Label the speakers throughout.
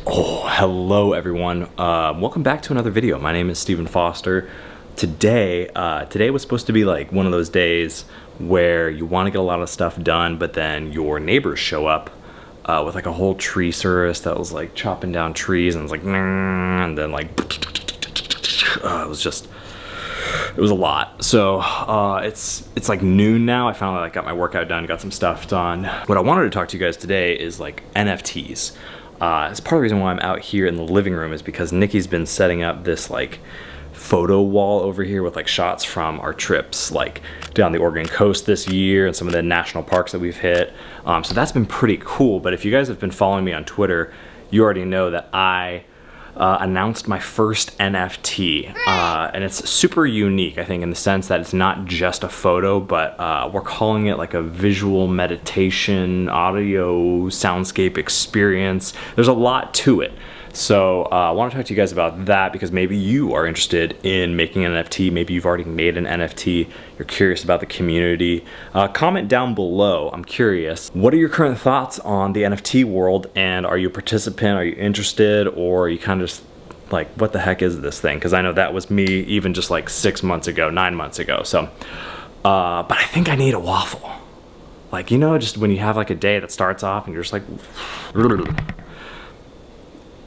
Speaker 1: Oh, hello everyone. Welcome back to another video. My name is Stephen Foster. Today was supposed to be like one of those days where you want to get a lot of stuff done, but then your neighbors show up with like a whole tree service that was like chopping down trees, and it's like, and then like, it was a lot. So it's like noon now. I finally like got my workout done, got some stuff done. What I wanted to talk to you guys today is like NFTs. It's part of the reason why I'm out here in the living room is because Nikki's been setting up this like photo wall over here with like shots from our trips like down the Oregon coast this year and some of the national parks that we've hit. So that's been pretty cool. But if you guys have been following me on Twitter, you already know that I announced my first NFT, and it's super unique, I think, in the sense that it's not just a photo, but we're calling it like a visual meditation, audio, soundscape experience. There's a lot to it. So I want to talk to you guys about that because maybe you are interested in making an NFT. Maybe you've already made an NFT. You're curious about the community. Comment down below. I'm curious. What are your current thoughts on the NFT world? And are you a participant? Are you interested? Or are you kind of just like, what the heck is this thing? Because I know that was me even just like 6 months ago, 9 months ago. So, but I think I need a waffle. Like, you know, just when you have like a day that starts off and you're just like,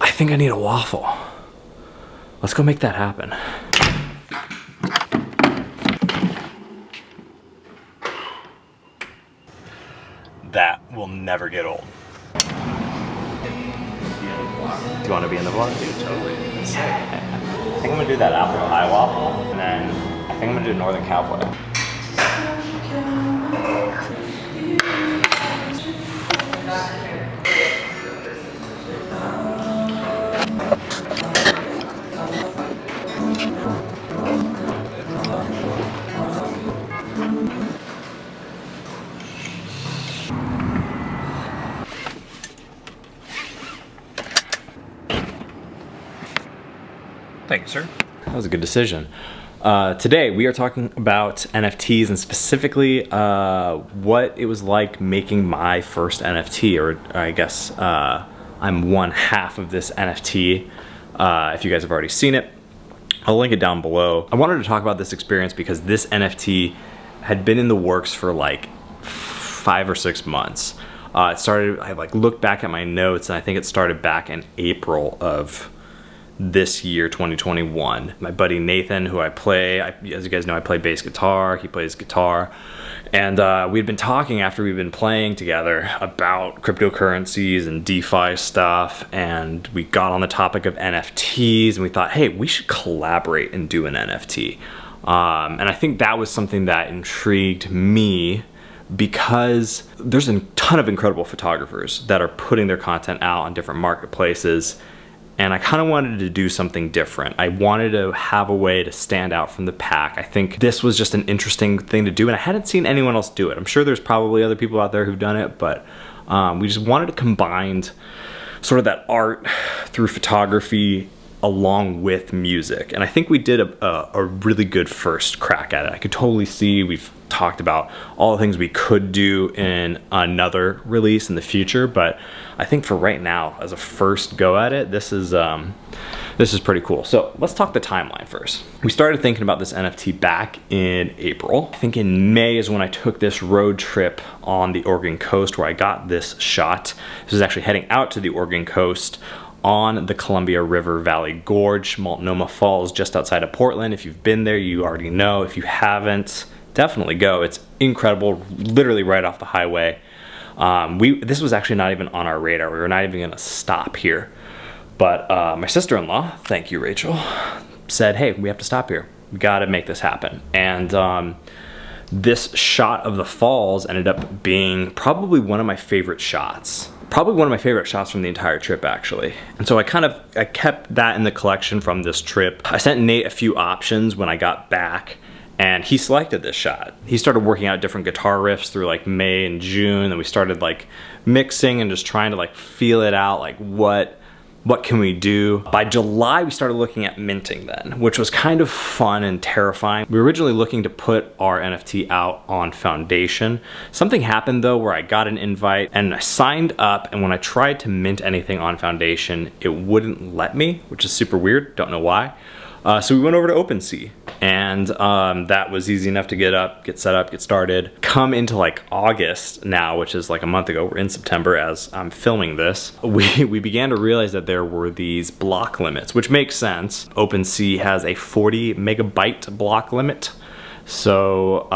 Speaker 1: I think I need a waffle. Let's go make that happen. That will never get old. Do you want to be in the vlog? Dude, totally. I think I'm gonna do that apple pie waffle, and then I think I'm gonna do Northern Cowboy. Thank you, sir. That was a good decision. Today we are talking about NFTs and specifically what it was like making my first NFT, or I guess I'm one half of this NFT. If you guys have already seen it, I'll link it down below. I wanted to talk about this experience because this NFT had been in the works for like 5 or 6 months. It started, I like looked back at my notes, and I think it started back in April of this year, 2021. My buddy Nathan, who as you guys know, I play bass guitar, he plays guitar, and we'd been talking after we'd been playing together about cryptocurrencies and DeFi stuff, and we got on the topic of NFTs, and we thought, hey, we should collaborate and do an NFT. And I think that was something that intrigued me because there's a ton of incredible photographers that are putting their content out on different marketplaces. And I kind of wanted to do something different. I wanted to have a way to stand out from the pack. I think this was just an interesting thing to do, and I hadn't seen anyone else do it. I'm sure there's probably other people out there who've done it, but we just wanted to combine sort of that art through photography along with music. And I think we did a really good first crack at it. I could totally see we've talked about all the things we could do in another release in the future, but I think for right now, as a first go at it, this is pretty cool. So let's talk the timeline first. We started thinking about this NFT back in April. I think in May is when I took this road trip on the Oregon coast where I got this shot. This was actually heading out to the Oregon coast on the Columbia River Valley Gorge, Multnomah Falls, just outside of Portland. If you've been there, you already know. If you haven't, definitely go. It's incredible, literally right off the highway. This was actually not even on our radar. We were not even gonna stop here. But my sister-in-law, thank you, Rachel, said, hey, we have to stop here. We gotta make this happen. And this shot of the falls ended up being probably one of my favorite shots. Probably one of my favorite shots from the entire trip, actually. And so I kept that in the collection from this trip. I sent Nate a few options when I got back, and he selected this shot. He started working out different guitar riffs through like May and June, and we started like mixing and just trying to like feel it out, like what What can we do? By July, we started looking at minting then, which was kind of fun and terrifying. We were originally looking to put our NFT out on Foundation. Something happened though where I got an invite and I signed up, and when I tried to mint anything on Foundation, it wouldn't let me, which is super weird, don't know why. So we went over to Opensea, and that was easy enough to get set up, get started. Come into like August now, which is like a month ago, we're in September as I'm filming this, we began to realize that there were these block limits, which makes sense. Opensea has a 40 megabyte block limit. So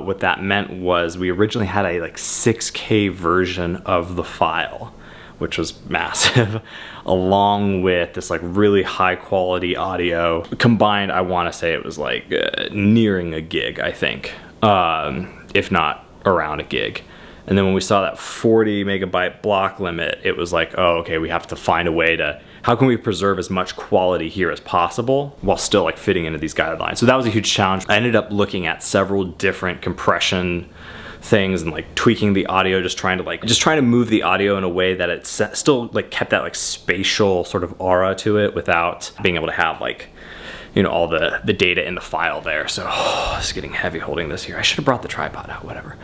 Speaker 1: what that meant was we originally had a like 6K version of the file, which was massive, along with this like really high quality audio. Combined, I want to say it was like nearing a gig, I think, if not around a gig. And then when we saw that 40 megabyte block limit, it was like, oh, okay, we have to find a way to, how can we preserve as much quality here as possible while still like fitting into these guidelines? So that was a huge challenge. I ended up looking at several different compression things and like tweaking the audio, just trying to move the audio in a way that it still like kept that like spatial sort of aura to it without being able to have like, you know, all the data in the file there. So it's getting heavy holding this here. I should have brought the tripod out, whatever.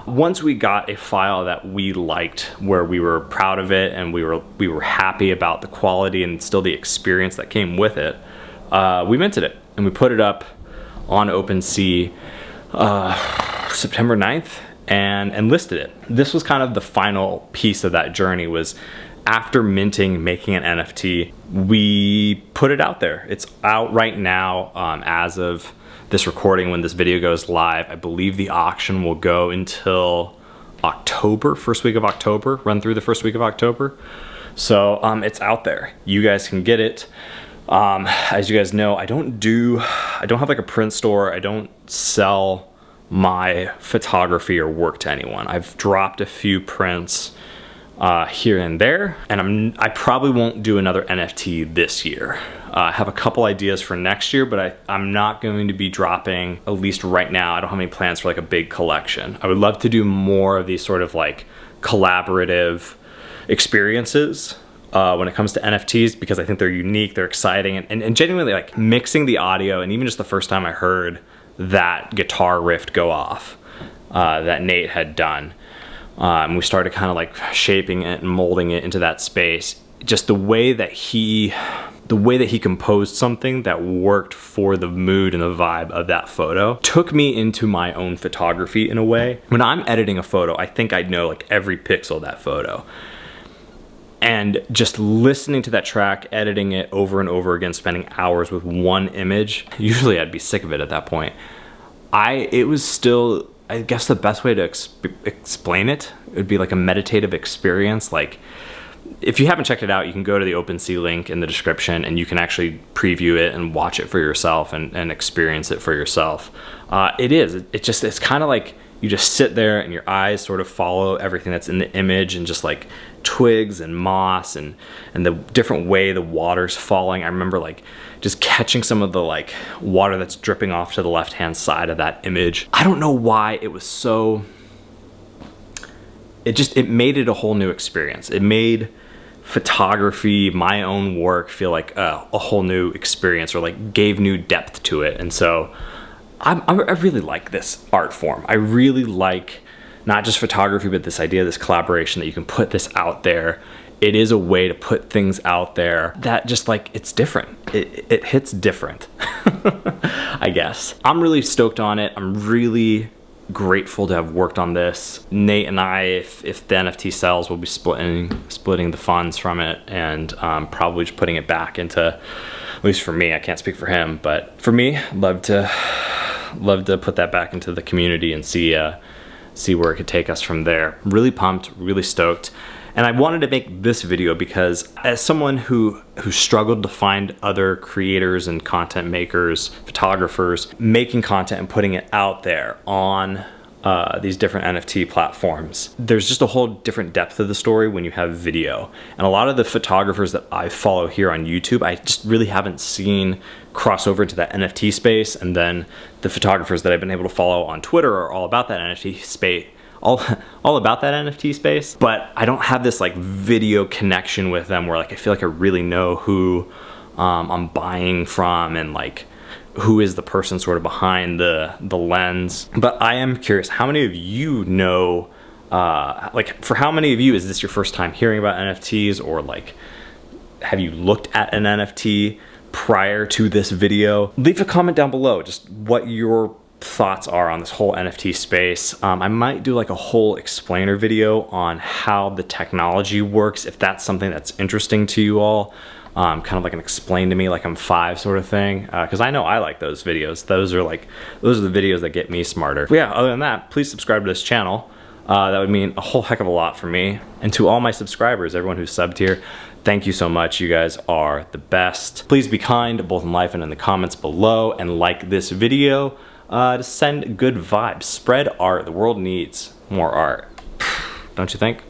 Speaker 1: Once we got a file that we liked, where we were proud of it and we were happy about the quality and still the experience that came with it, we minted it and we put it up on Opensea September 9th and listed it. This was kind of the final piece of that journey. Was after minting, making an NFT, we put it out there. It's out right now as of this recording. When this video goes live, I believe the auction will go until October, first week of October, run through the first week of October. So it's out there. You guys can get it. As you guys know, I don't have like a print store. I don't sell my photography or work to anyone. I've dropped a few prints here and there, and I probably won't do another NFT this year. I have a couple ideas for next year, but I'm not going to be dropping, at least right now. I don't have any plans for like a big collection. I would love to do more of these sort of like collaborative experiences when it comes to NFTs, because I think they're unique, they're exciting, and genuinely like mixing the audio. And even just the first time I heard that guitar riff go off that Nate had done, we started kind of like shaping it and molding it into that space. Just the way that he composed something that worked for the mood and the vibe of that photo took me into my own photography in a way. When I'm editing a photo, I think I know like every pixel of that photo. And just listening to that track, editing it over and over again, spending hours with one image, usually I'd be sick of it at that point. It was still, I guess the best way to explain it would be like a meditative experience. Like, if you haven't checked it out, you can go to the Opensea link in the description and you can actually preview it and watch it for yourself and experience it for yourself. It's kind of like you just sit there and your eyes sort of follow everything that's in the image, and just like twigs and moss and the different way the water's falling. I remember like just catching some of the like water that's dripping off to the left hand side of that image. I don't know why it was so, it made it a whole new experience. It made photography, my own work, feel like a whole new experience, or like gave new depth to it. And so I really like this art form. I really like not just photography, but this idea, this collaboration, that you can put this out there. It is a way to put things out there that just like, it's different. It hits different, I guess. I'm really stoked on it. I'm really grateful to have worked on this. Nate and I, if the NFT sells, we'll be splitting the funds from it, and probably just putting it back into, at least for me, I can't speak for him, but for me, I'd love to put that back into the community and see where it could take us from there. Really pumped, really stoked. And I wanted to make this video because as someone who struggled to find other creators and content makers, photographers, making content and putting it out there on these different NFT platforms, there's just a whole different depth of the story when you have video. And a lot of the photographers that I follow here on YouTube, I just really haven't seen cross over to that NFT space. And then the photographers that I've been able to follow on Twitter are all about that NFT space. all about that NFT space, but I don't have this like video connection with them where like I feel like I really know who I'm buying from and like who is the person sort of behind the lens. But I am curious, how many of you know, like for how many of you is this your first time hearing about NFTs, or like have you looked at an NFT prior to this video? Leave a comment down below just what your thoughts are on this whole NFT space. I might do like a whole explainer video on how the technology works if that's something that's interesting to you all. Kind of like an explain to me like I'm 5 sort of thing, because I know I like those videos. Those are the videos that get me smarter. But yeah, other than that, please subscribe to this channel. That would mean a whole heck of a lot for me. And to all my subscribers, everyone who's subbed here, thank you so much. You guys are the best. Please be kind, both in life and in the comments below, and like this video to send good vibes. Spread art. The world needs more art. Don't you think?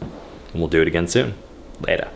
Speaker 1: And we'll do it again soon. Later.